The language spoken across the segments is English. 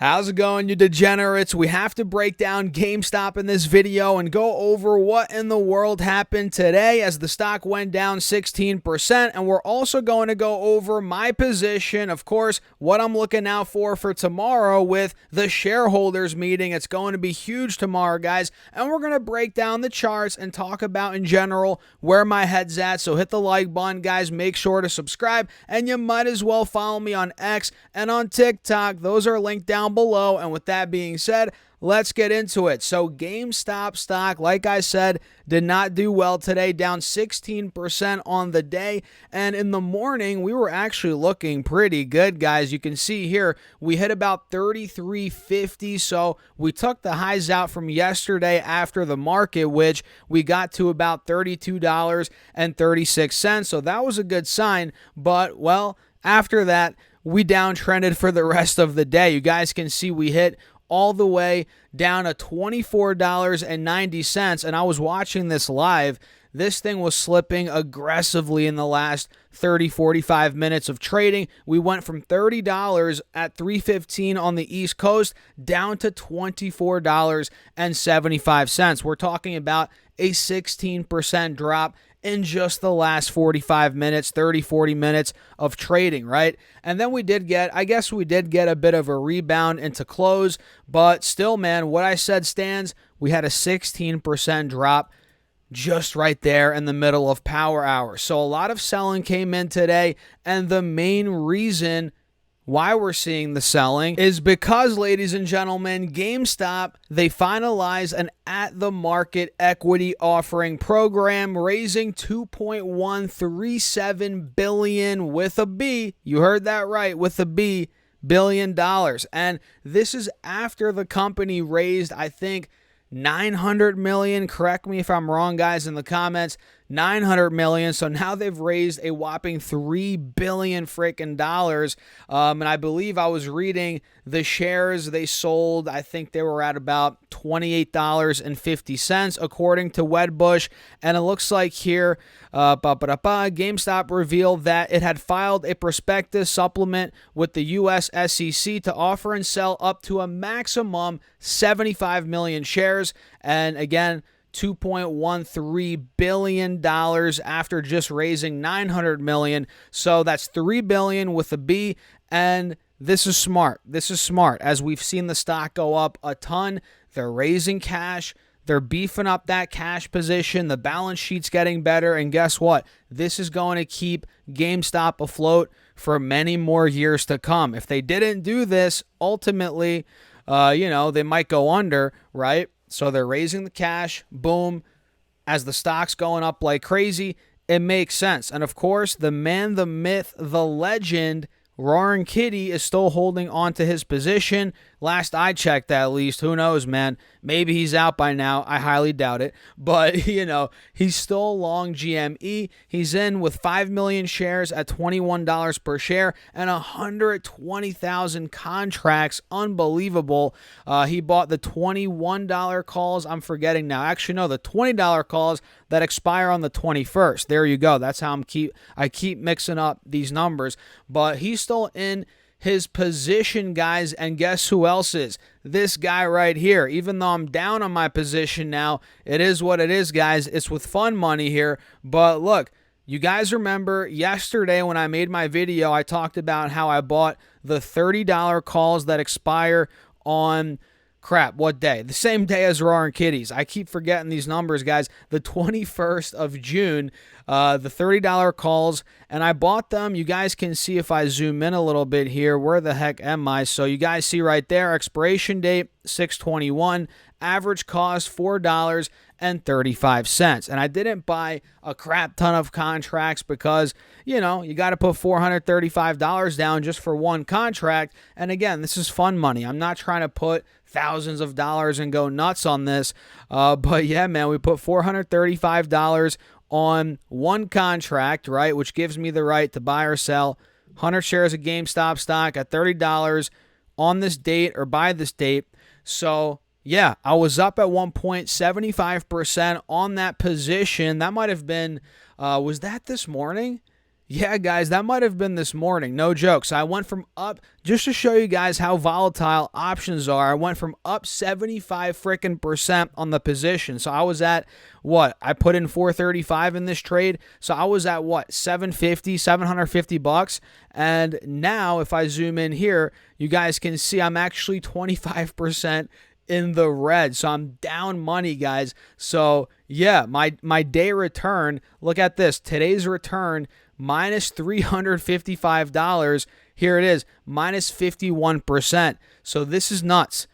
How's it going, you degenerates? We have to break down GameStop in this video and go over what in the world happened today as the stock went down 16%. And we're also going to go over my position, of course, what I'm looking out for tomorrow with the shareholders meeting. It's going to be huge tomorrow, guys. And we're going to break down the charts and talk about in general where my head's at. So hit the like button, guys. Make sure to subscribe. And you might as well follow me on X and on TikTok. Those are linked down below. And with that being said, let's get into it. So GameStop stock, like I said, did not do well today, down 16% on the day. And in the morning, we were actually looking pretty good, guys. You can see here, we hit about 33.50. So we took the highs out from yesterday after the market, which we got to about $32.36. So that was a good sign. But, well, after that, we downtrended for the rest of the day. You guys can see we hit all the way down to $24.90. And I was watching this live. This thing was slipping aggressively in the last 30-45 minutes of trading. We went from $30 at 3:15 on the East Coast down to $24.75. We're talking about a 16% drop in just the last 45 minutes, 40 minutes of trading, right? And then we did get a bit of a rebound into close, but still, man, what I said stands. We had a 16% drop just right there in the middle of power hour. So a lot of selling came in today, and the main reason why we're seeing the selling is because, ladies and gentlemen, GameStop, they finalized an at-the-market equity offering program, raising $2.137 billion with a B. You heard that right, with a B, $billion. And this is after the company raised, I think, $900 million. Correct me if I'm wrong, guys, in the comments. $900 million. So now they've raised a whopping $3 billion freaking dollars. And I believe I was reading the shares they sold. I think they were at about $28.50 according to Wedbush. And it looks like here, GameStop revealed that it had filed a prospectus supplement with the U.S. SEC to offer and sell up to a maximum 75 million shares. And again, $2.13 billion after just raising $900 million. So that's $3 billion with a B. And this is smart. This is smart. As we've seen the stock go up a ton, they're raising cash. They're beefing up that cash position. The balance sheet's getting better. And guess what? This is going to keep GameStop afloat for many more years to come. If they didn't do this, ultimately, they might go under, right? So they're raising the cash, boom, as the stock's going up like crazy, it makes sense. And of course, the man, the myth, the legend, Roaring Kitty is still holding on to his position. Last I checked, at least. Who knows, man? Maybe he's out by now. I highly doubt it. But, he's still long GME. He's in with 5 million shares at $21 per share and 120,000 contracts. Unbelievable. He bought the $21 calls. I'm forgetting now. Actually, no, the $20 calls that expire on the 21st. There you go. That's how I keep mixing up these numbers. But he's still in his position, guys, and guess who else is? This guy right here. Even though I'm down on my position now, it is what it is, guys. It's with fun money here. But look, you guys remember yesterday when I made my video, I talked about how I bought the $30 calls that expire on what day? The same day as Roaring Kitties. I keep forgetting these numbers, guys. The 21st of June, the $30 calls, and I bought them. You guys can see if I zoom in a little bit here. Where the heck am I? So you guys see right there, expiration date, 6/21, average cost, $4.35. And I didn't buy a crap ton of contracts because, you got to put $435 down just for one contract. And again, this is fun money. I'm not trying to put thousands of dollars and go nuts on this. But yeah, man, we put $435 on one contract, right, which gives me the right to buy or sell 100 shares of GameStop stock at $30 on this date or by this date. So yeah, I was up at one point 75% on that position. That might have been, was that this morning? Yeah, guys, that might have been this morning. No jokes. I went from up, just to show you guys how volatile options are, I went from up 75 freaking percent on the position. So I was at what? I put in 435 in this trade. So I was at what? 750, 750 bucks. And now if I zoom in here, you guys can see I'm actually 25% in the red. So I'm down money, guys. So yeah, my day return, look at this. Today's return minus $355. Here it is, minus 51%. So this is nuts.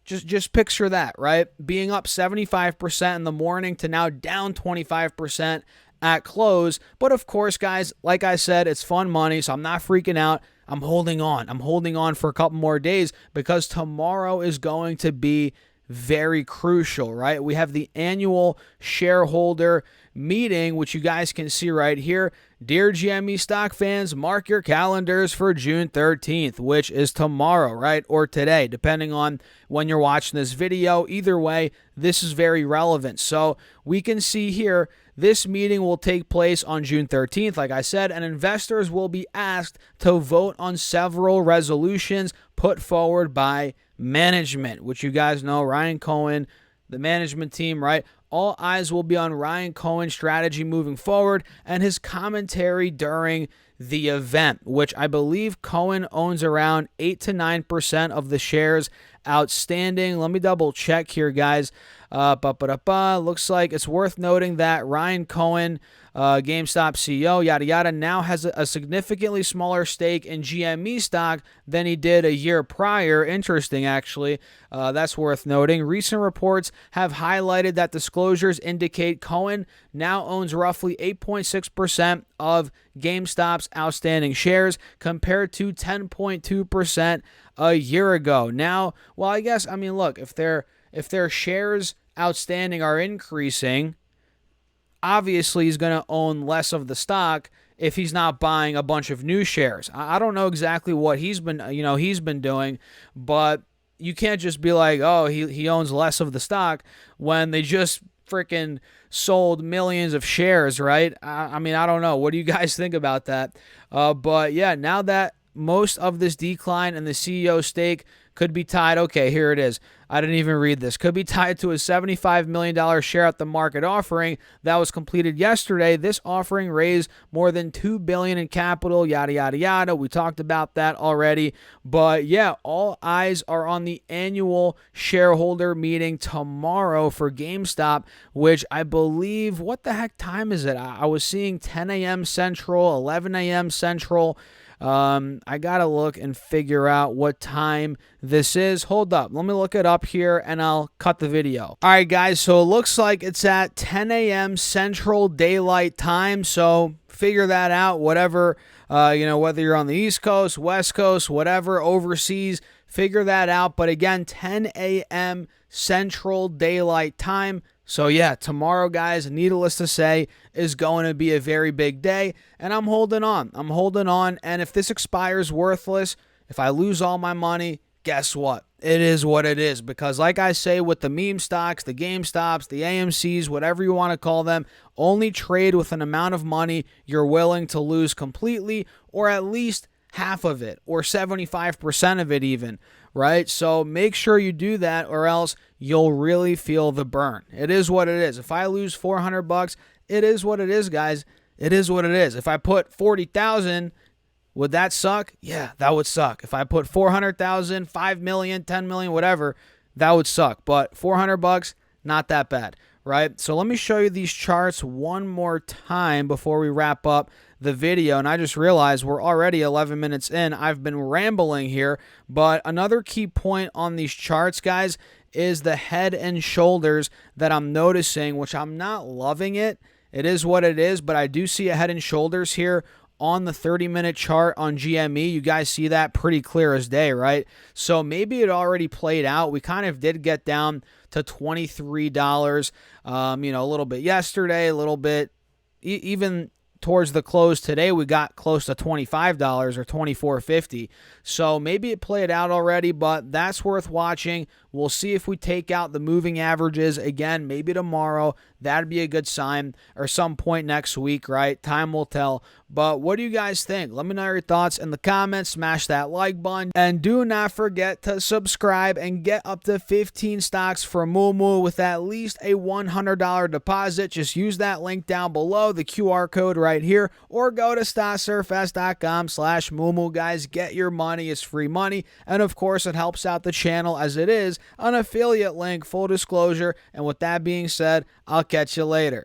Just picture that, right? Being up 75% in the morning to now down 25% at close. But of course, guys, like I said, it's fun money, so I'm not freaking out. I'm holding on. I'm holding on for a couple more days because tomorrow is going to be very crucial, right? We have the annual shareholder meeting, which you guys can see right here. Dear GME stock fans, mark your calendars for June 13th, which is tomorrow, right? Or today, depending on when you're watching this video. Either way, this is very relevant. So we can see here, this meeting will take place on June 13th, like I said, and investors will be asked to vote on several resolutions put forward by management, which you guys know, Ryan Cohen, the management team, right? All eyes will be on Ryan Cohen's strategy moving forward and his commentary during the event, which I believe Cohen owns around 8 to 9% of the shares outstanding. Let me double check here, guys. Looks like it's worth noting that Ryan Cohen, GameStop CEO, yada yada, now has a significantly smaller stake in GME stock than he did a year prior. Interesting, actually. That's worth noting. Recent reports have highlighted that disclosures indicate Cohen now owns roughly 8.6% of GameStop's outstanding shares compared to 10.2% a year ago. Now, well, I guess, I mean, look, if their shares outstanding are increasing, obviously he's going to own less of the stock if he's not buying a bunch of new shares. I don't know exactly what he's been doing, but you can't just be like, oh, he owns less of the stock when they just freaking sold millions of shares, right? I mean, I don't know. What do you guys think about that? But yeah, now that most of this decline in the CEO stake could be tied, okay, here it is. I didn't even read this. Could be tied to a $75 million share at the market offering that was completed yesterday. This offering raised more than $2 billion in capital, yada, yada, yada. We talked about that already. But yeah, all eyes are on the annual shareholder meeting tomorrow for GameStop, which I believe, what the heck time is it? I was seeing 10 a.m. Central, 11 a.m. Central. I gotta look and figure out what time this is. Hold up, let me look it up here and I'll cut the video. All right, guys, so it looks like it's at 10 a.m. Central Daylight Time, so figure that out. Whatever, whether you're on the East Coast, West Coast, whatever, overseas, figure that out. But again, 10 a.m. Central Daylight Time. So yeah, tomorrow, guys, needless to say, is going to be a very big day, and I'm holding on. And if this expires worthless, if I lose all my money, guess what? It is what it is, because like I say with the meme stocks, the GameStops, the AMCs, whatever you want to call them, only trade with an amount of money you're willing to lose completely, or at least half of it, or 75% of it even, right? So make sure you do that, or else you'll really feel the burn. It is what it is. If I lose $400, it is what it is, guys. It is what it is. If I put 40,000, would that suck? Yeah, that would suck. If I put 400,000, 5 million, 10 million, whatever, that would suck. But $400, not that bad, right? So let me show you these charts one more time before we wrap up the video. And I just realized we're already 11 minutes in. I've been rambling here, but another key point on these charts, guys, is the head and shoulders that I'm noticing, which I'm not loving it. It is what it is, but I do see a head and shoulders here on the 30-minute chart on GME. You guys see that pretty clear as day, right? So maybe it already played out. We kind of did get down to $23, a little bit yesterday, a little bit even towards the close today, we got close to $25 or $24.50. So maybe it played out already, but that's worth watching. We'll see if we take out the moving averages again, maybe tomorrow. That'd be a good sign, or some point next week, right? Time will tell. But what do you guys think? Let me know your thoughts in the comments. Smash that like button. And do not forget to subscribe and get up to 15 stocks from Moomoo with at least a $100 deposit. Just use that link down below, the QR code right here, or go to stocksurfs.com/Moomoo. Guys, get your money. It's free money. And of course, it helps out the channel as it is an affiliate link, full disclosure. And with that being said, I'll catch you later.